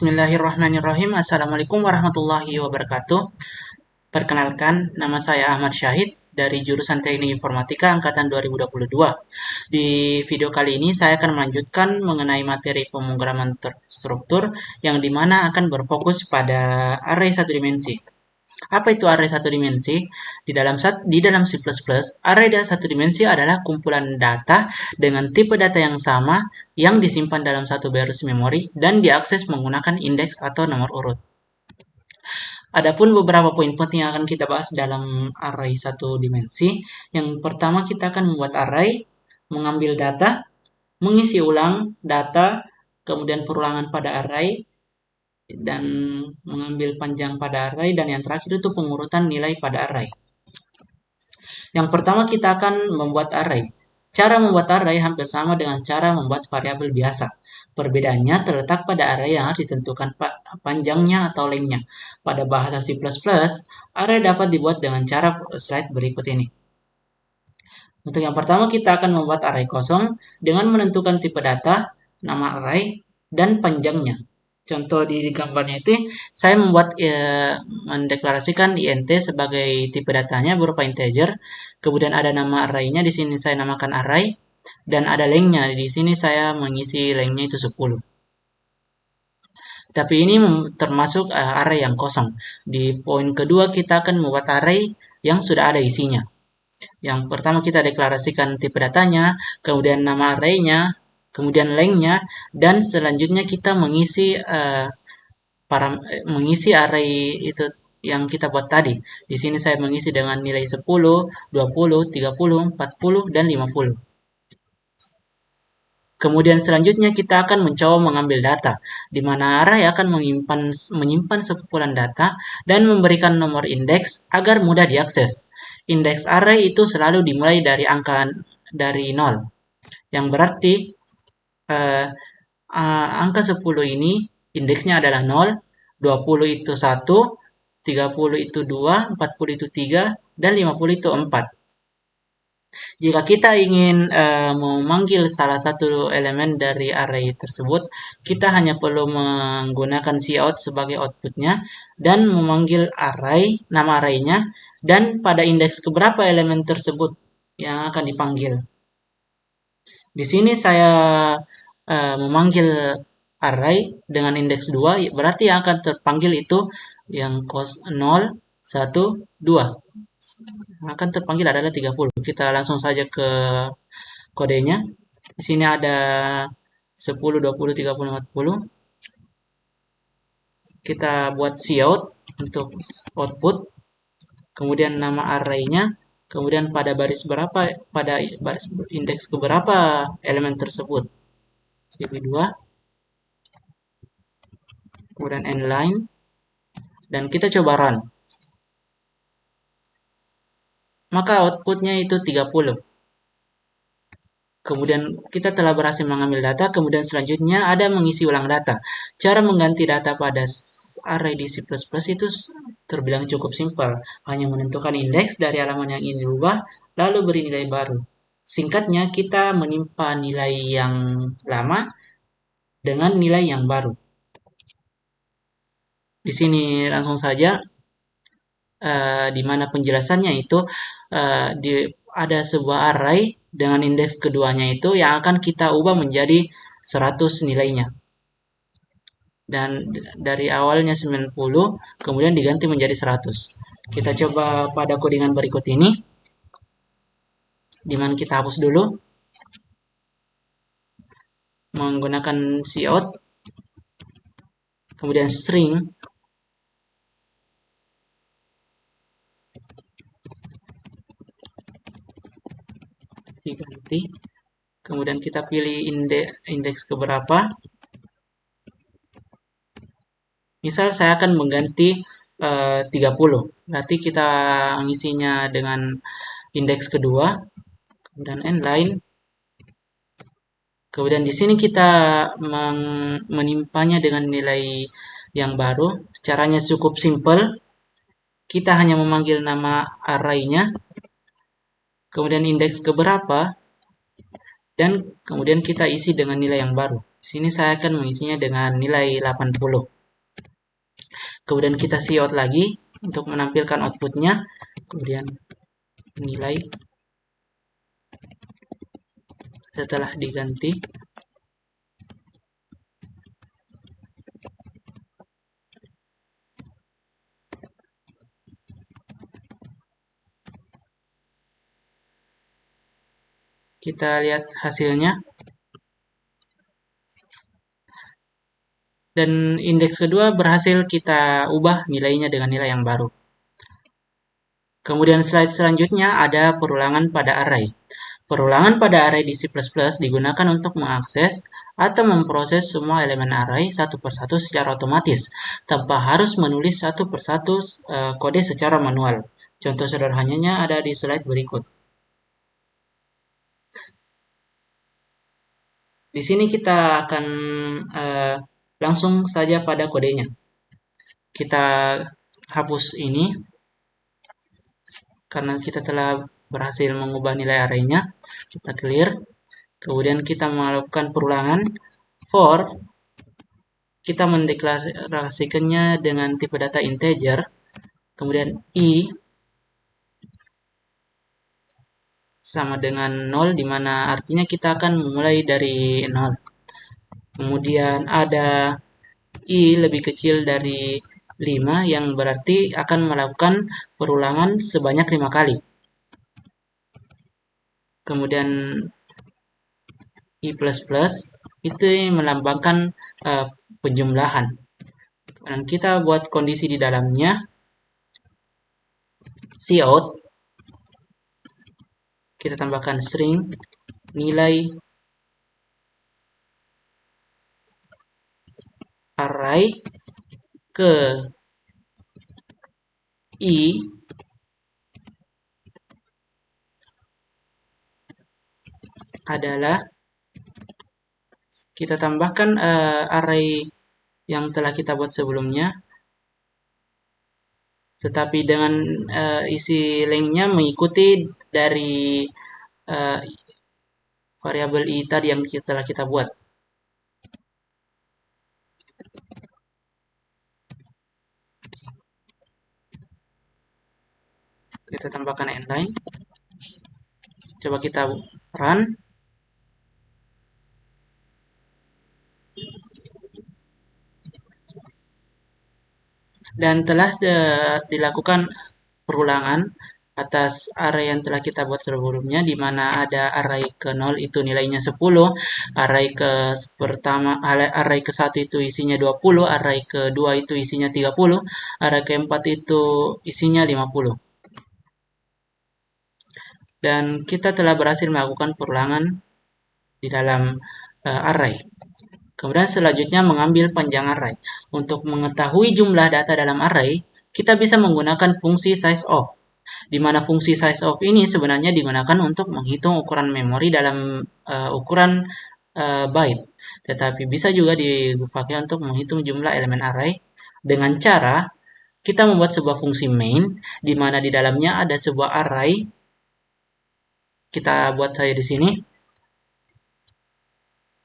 Bismillahirrahmanirrahim. Assalamualaikum warahmatullahi wabarakatuh. Perkenalkan, nama saya Ahmad Syahid dari jurusan Teknik Informatika angkatan 2022. Di video kali ini saya akan melanjutkan mengenai materi pemrograman terstruktur yang dimana akan berfokus pada array satu dimensi. Apa itu array satu dimensi? Di dalam C++, array satu dimensi adalah kumpulan data dengan tipe data yang sama yang disimpan dalam satu baris memori dan diakses menggunakan indeks atau nomor urut. Adapun beberapa poin penting yang akan kita bahas dalam array satu dimensi. Yang pertama, kita akan membuat array, mengambil data, mengisi ulang data, kemudian perulangan pada array, dan mengambil panjang pada array, dan yang terakhir itu pengurutan nilai pada array. Yang pertama, kita akan membuat array. Cara membuat array hampir sama dengan cara membuat variabel biasa. Perbedaannya terletak pada array yang harus ditentukan panjangnya atau lengthnya. Pada bahasa C++, array dapat dibuat dengan cara slide berikut ini. Untuk yang pertama, kita akan membuat array kosong dengan menentukan tipe data, nama array, dan panjangnya. Contoh di gambarnya itu, saya mendeklarasikan int sebagai tipe datanya berupa integer, kemudian ada nama array-nya, di sini saya namakan array, dan ada length-nya, di sini saya mengisi length-nya itu 10. Tapi ini termasuk array yang kosong. Di poin kedua, kita akan membuat array yang sudah ada isinya. Yang pertama, kita deklarasikan tipe datanya, kemudian nama array-nya, kemudian length-nya, dan selanjutnya kita mengisi array itu yang kita buat tadi. Di sini saya mengisi dengan nilai 10, 20, 30, 40, dan 50. Kemudian selanjutnya kita akan mencoba mengambil data, di mana array akan menyimpan sekumpulan data dan memberikan nomor indeks agar mudah diakses. Indeks array itu selalu dimulai dari angka dari 0, yang berarti angka 10 ini indeksnya adalah 0, 20 itu 1, 30 itu 2, 40 itu 3, dan 50 itu 4. Jika kita ingin memanggil salah satu elemen dari array tersebut, kita hanya perlu menggunakan cout sebagai outputnya dan memanggil nama array-nya, dan pada indeks keberapa elemen tersebut yang akan dipanggil. Di sini saya memanggil array dengan indeks 2, berarti yang akan terpanggil itu yang 0, 1, 2. Akan terpanggil adalah 30. Kita langsung saja ke kodenya. Di sini ada 10, 20, 30, 40. Kita buat cout untuk output. Kemudian nama array-nya. Kemudian pada baris indeks keberapa elemen tersebut. Jadi 2. Kemudian endline. Dan kita coba run. Maka outputnya itu 30. Kemudian kita telah berhasil mengambil data, kemudian selanjutnya ada mengisi ulang data. Cara mengganti data pada array di C++ itu terbilang cukup simpel. Hanya menentukan indeks dari halaman yang ingin dirubah, lalu beri nilai baru. Singkatnya, kita menimpa nilai yang lama dengan nilai yang baru. Di sini langsung saja, di mana penjelasannya itu ada sebuah array dengan indeks keduanya itu yang akan kita ubah menjadi 100 nilainya. Dan dari awalnya 90, kemudian diganti menjadi 100. Kita coba pada codingan berikut ini. Di mana kita hapus dulu. Menggunakan cout. Kemudian string. Diganti. Kemudian kita pilih indeks keberapa. Misal saya akan mengganti 30. Berarti kita ngisinya dengan indeks kedua. Kemudian endline. Kemudian di sini kita menimpanya dengan nilai yang baru. Caranya cukup simple. Kita hanya memanggil nama array-nya. Kemudian indeks keberapa. Dan kemudian kita isi dengan nilai yang baru. Di sini saya akan mengisinya dengan nilai 80. Kemudian kita cout lagi untuk menampilkan outputnya. Kemudian nilai setelah diganti. Kita lihat hasilnya. Dan indeks kedua berhasil kita ubah nilainya dengan nilai yang baru. Kemudian slide selanjutnya ada perulangan pada array. Perulangan pada array di C++ digunakan untuk mengakses atau memproses semua elemen array satu persatu secara otomatis, tanpa harus menulis satu persatu kode secara manual. Contoh sederhananya ada di slide berikut. Di sini kita akan langsung saja pada kodenya. Kita hapus ini karena kita telah berhasil mengubah nilai arraynya. Kita clear. Kemudian kita melakukan perulangan for. Kita mendeklarasikannya dengan tipe data integer. Kemudian i sama dengan 0, di mana artinya kita akan memulai dari 0. Kemudian ada i lebih kecil dari 5, yang berarti akan melakukan perulangan sebanyak 5 kali. Kemudian i++ itu melambangkan penjumlahan. Dan kita buat kondisi di dalamnya, cout, kita tambahkan string nilai array ke i adalah, kita tambahkan array yang telah kita buat sebelumnya, tetapi dengan isi lengthnya mengikuti dari variabel i tadi yang telah kita buat. Kita tambahkan endline. Coba kita run. Dan telah dilakukan perulangan atas array yang telah kita buat sebelumnya, di mana ada array ke 0 itu nilainya 10, array ke pertama, array ke 1 itu isinya 20, array ke 2 itu isinya 30, array ke 4 itu isinya 50. Dan kita telah berhasil melakukan perulangan di dalam array. Kemudian selanjutnya mengambil panjang array. Untuk mengetahui jumlah data dalam array, kita bisa menggunakan fungsi sizeof, di mana fungsi sizeof ini sebenarnya digunakan untuk menghitung ukuran memori dalam ukuran byte. Tetapi bisa juga dipakai untuk menghitung jumlah elemen array dengan cara kita membuat sebuah fungsi main, di mana di dalamnya ada sebuah array. Kita buat saja di sini.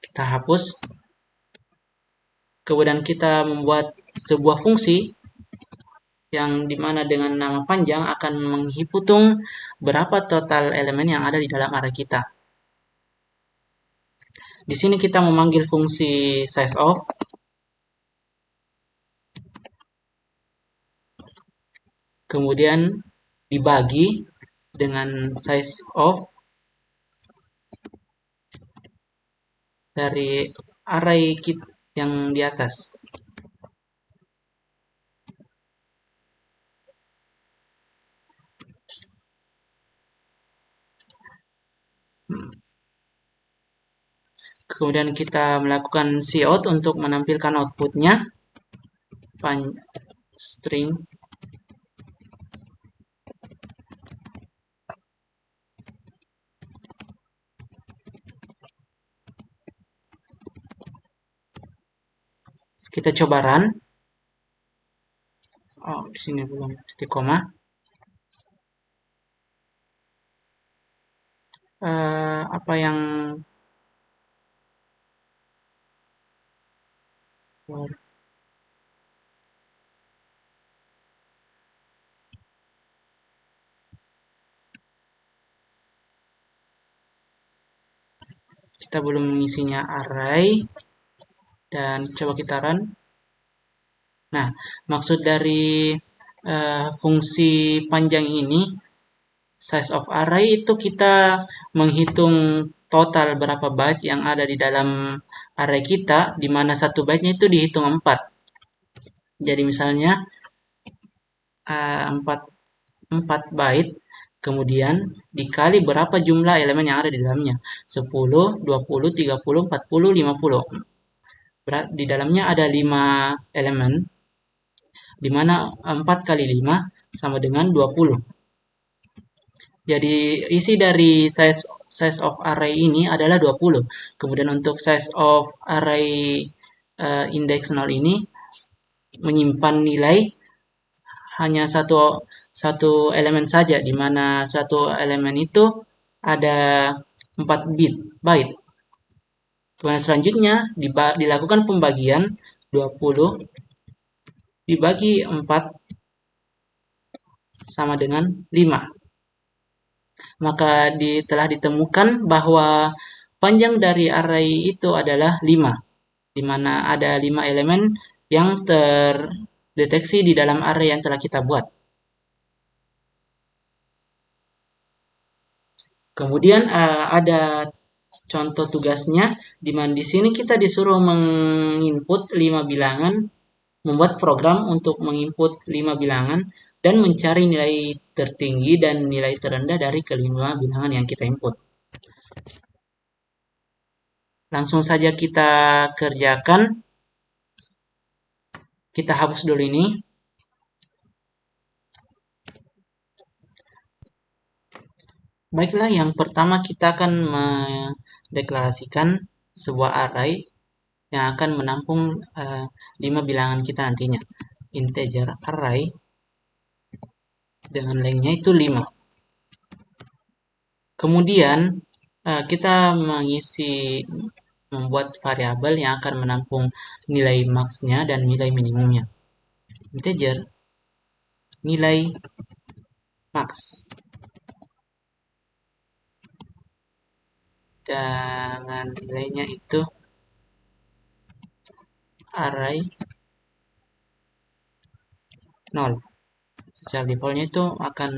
Kita hapus. Kemudian kita membuat sebuah fungsi yang dimana dengan nama panjang akan menghitung berapa total elemen yang ada di dalam array kita. Di sini kita memanggil fungsi sizeof. Kemudian dibagi dengan sizeof dari array yang di atas. Kemudian kita melakukan cout untuk menampilkan outputnya. String kita coba run. Oh, di sini belum titik koma. Apa yang kita belum mengisinya array, dan coba kita run. Nah, maksud dari fungsi panjang ini, size of array, itu kita menghitung total berapa byte yang ada di dalam array kita, di mana satu byte-nya itu dihitung 4. Jadi misalnya 4 byte, kemudian dikali berapa jumlah elemen yang ada di dalamnya. 10, 20, 30, 40, 50. Di dalamnya ada 5 elemen, di mana 4 kali 5 sama dengan 20. Jadi isi dari size of array ini adalah 20. Kemudian untuk size of array index 0 ini menyimpan nilai hanya satu elemen saja, di mana satu elemen itu ada 4 byte. Kemudian selanjutnya dilakukan pembagian 20 dibagi 4 sama dengan 5. Maka telah ditemukan bahwa panjang dari array itu adalah 5, di mana ada 5 elemen yang terdeteksi di dalam array yang telah kita buat. Kemudian ada contoh tugasnya, di mana di sini kita disuruh menginput 5 bilangan, membuat program untuk menginput 5 bilangan dan mencari nilai tertinggi dan nilai terendah dari kelima bilangan yang kita input. Langsung saja kita kerjakan. Kita hapus dulu ini. Baiklah, yang pertama kita akan mendeklarasikan sebuah array yang akan menampung 5 bilangan kita nantinya. Integer array dengan lengthnya itu 5. Kemudian kita membuat variabel yang akan menampung nilai max-nya dan nilai minimumnya. Integer nilai max dengan nilainya itu array 0. Secara defaultnya itu akan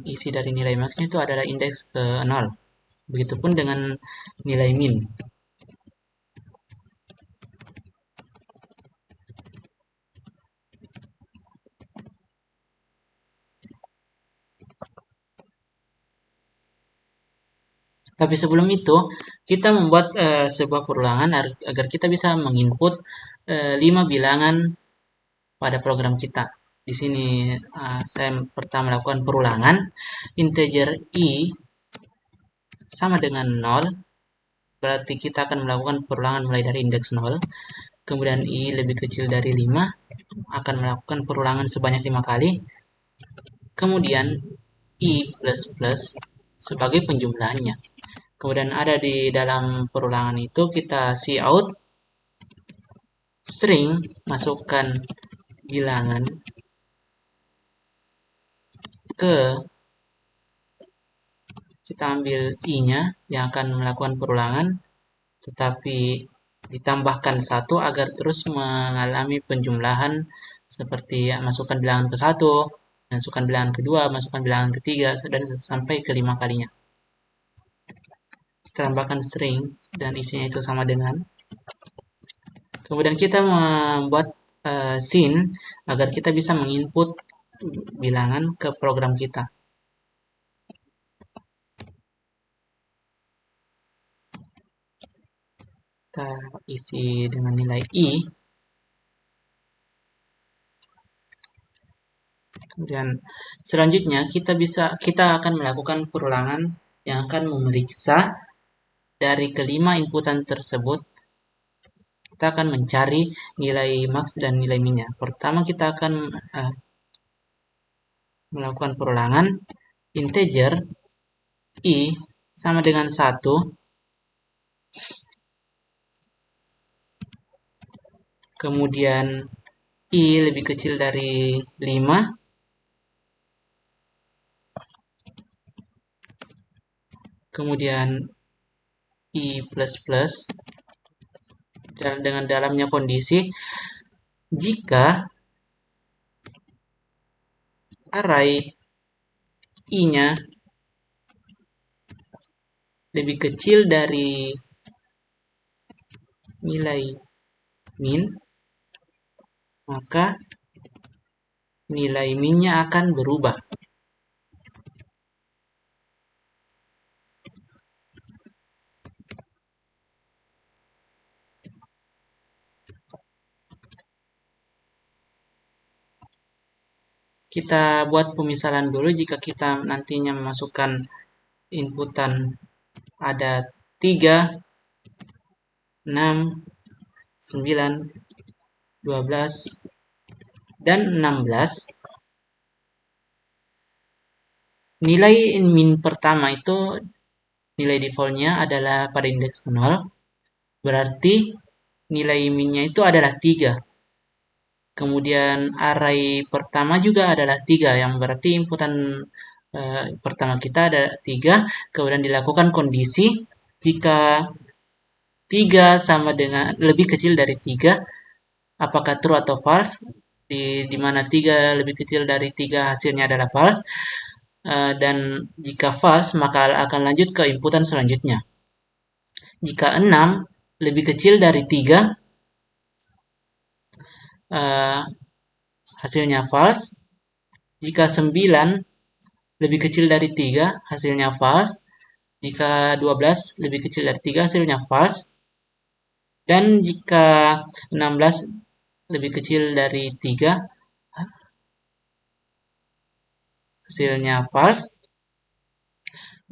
isi dari nilai max-nya itu adalah indeks ke 0. Begitupun dengan nilai min. Tapi sebelum itu, kita membuat sebuah perulangan agar kita bisa menginput 5 bilangan pada program kita. Di sini saya pertama melakukan perulangan. Integer i sama dengan 0. Berarti kita akan melakukan perulangan mulai dari indeks 0. Kemudian i lebih kecil dari 5. Akan melakukan perulangan sebanyak 5 kali. Kemudian i++ sebagai penjumlahannya. Kemudian ada di dalam perulangan itu kita cout string, masukkan bilangan ke, kita ambil i-nya yang akan melakukan perulangan, tetapi ditambahkan 1 agar terus mengalami penjumlahan, seperti masukkan bilangan ke 1, masukkan bilangan kedua, masukkan bilangan ketiga, dan sampai ke 5 kalinya. Kita tambahkan string dan isinya itu sama dengan. Kemudian kita membuat scene agar kita bisa menginput bilangan ke program kita. Kita isi dengan nilai i. Kemudian selanjutnya kita akan melakukan perulangan yang akan memeriksa dari kelima inputan tersebut. Kita akan mencari nilai max dan nilai min-nya. Pertama kita akan melakukan perulangan integer i sama dengan 1. Kemudian i lebih kecil dari 5. Kemudian I++ dan dengan dalamnya kondisi jika array I-nya lebih kecil dari nilai min, maka nilai min-nya akan berubah. Kita buat pemisalan dulu jika kita nantinya memasukkan inputan ada 3, 6, 9, 12, dan 16. Nilai min pertama itu nilai defaultnya adalah pada indeks 0. Berarti nilai minnya itu adalah 3. Kemudian array pertama juga adalah 3, yang berarti inputan pertama kita ada 3. Kemudian dilakukan kondisi jika 3 sama dengan lebih kecil dari 3, apakah true atau false. Di mana 3 lebih kecil dari 3 hasilnya adalah false. Dan jika false, maka akan lanjut ke inputan selanjutnya. Jika 6 lebih kecil dari 3, hasilnya false. Jika 9 lebih kecil dari 3, hasilnya false. Jika 12 lebih kecil dari 3, hasilnya false. Dan jika 16 lebih kecil dari 3, hasilnya false.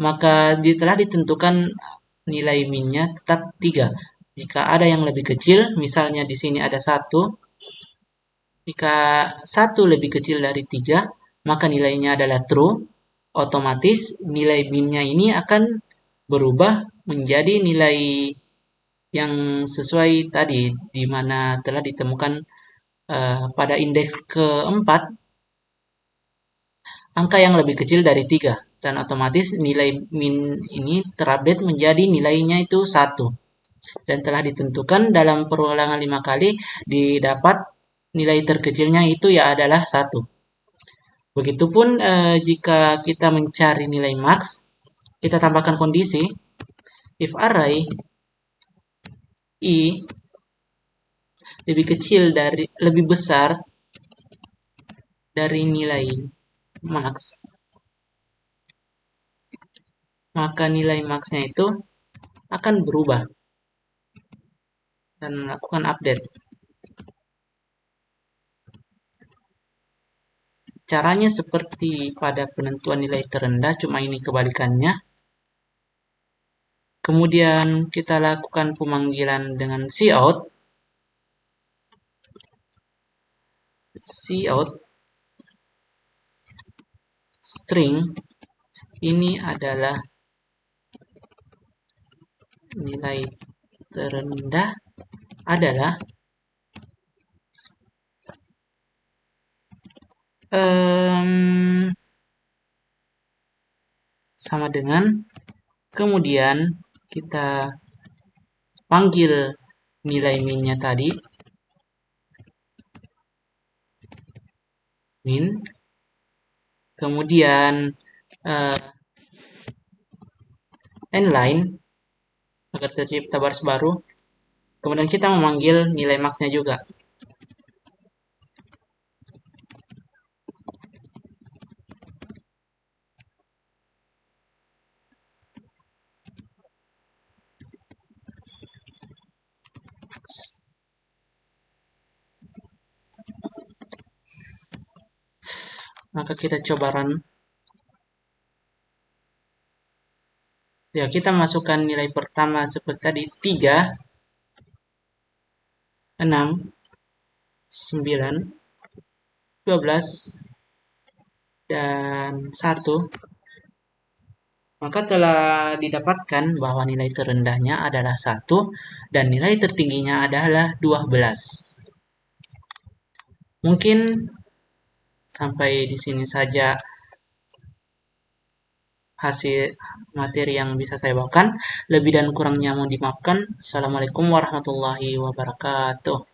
Maka telah ditentukan nilai min-nya tetap 3. Jika ada yang lebih kecil, misalnya di sini ada 1, jika 1 lebih kecil dari 3, maka nilainya adalah true. Otomatis nilai min-nya ini akan berubah menjadi nilai yang sesuai tadi, di mana telah ditemukan pada indeks keempat angka yang lebih kecil dari 3. Dan otomatis nilai min ini terupdate menjadi nilainya itu 1. Dan telah ditentukan dalam perulangan 5 kali didapat nilai terkecilnya itu ya adalah 1. Begitupun jika kita mencari nilai max, kita tambahkan kondisi if array I lebih besar dari nilai max, maka nilai max-nya itu akan berubah dan melakukan update. Caranya seperti pada penentuan nilai terendah, cuma ini kebalikannya. Kemudian kita lakukan pemanggilan dengan cout. Cout string ini adalah nilai terendah adalah sama dengan, kemudian kita panggil nilai min-nya tadi, min, kemudian endline agar tercipta baris baru, kemudian kita memanggil nilai max-nya juga. Maka kita coba run. Ya, kita masukkan nilai pertama seperti tadi, 3, 6, 9, 12, dan 1. Maka telah didapatkan bahwa nilai terendahnya adalah 1 dan nilai tertingginya adalah 12. Mungkin sampai di sini saja hasil materi yang bisa saya bawakan. Lebih dan kurangnya mohon dimaafkan. Assalamualaikum warahmatullahi wabarakatuh.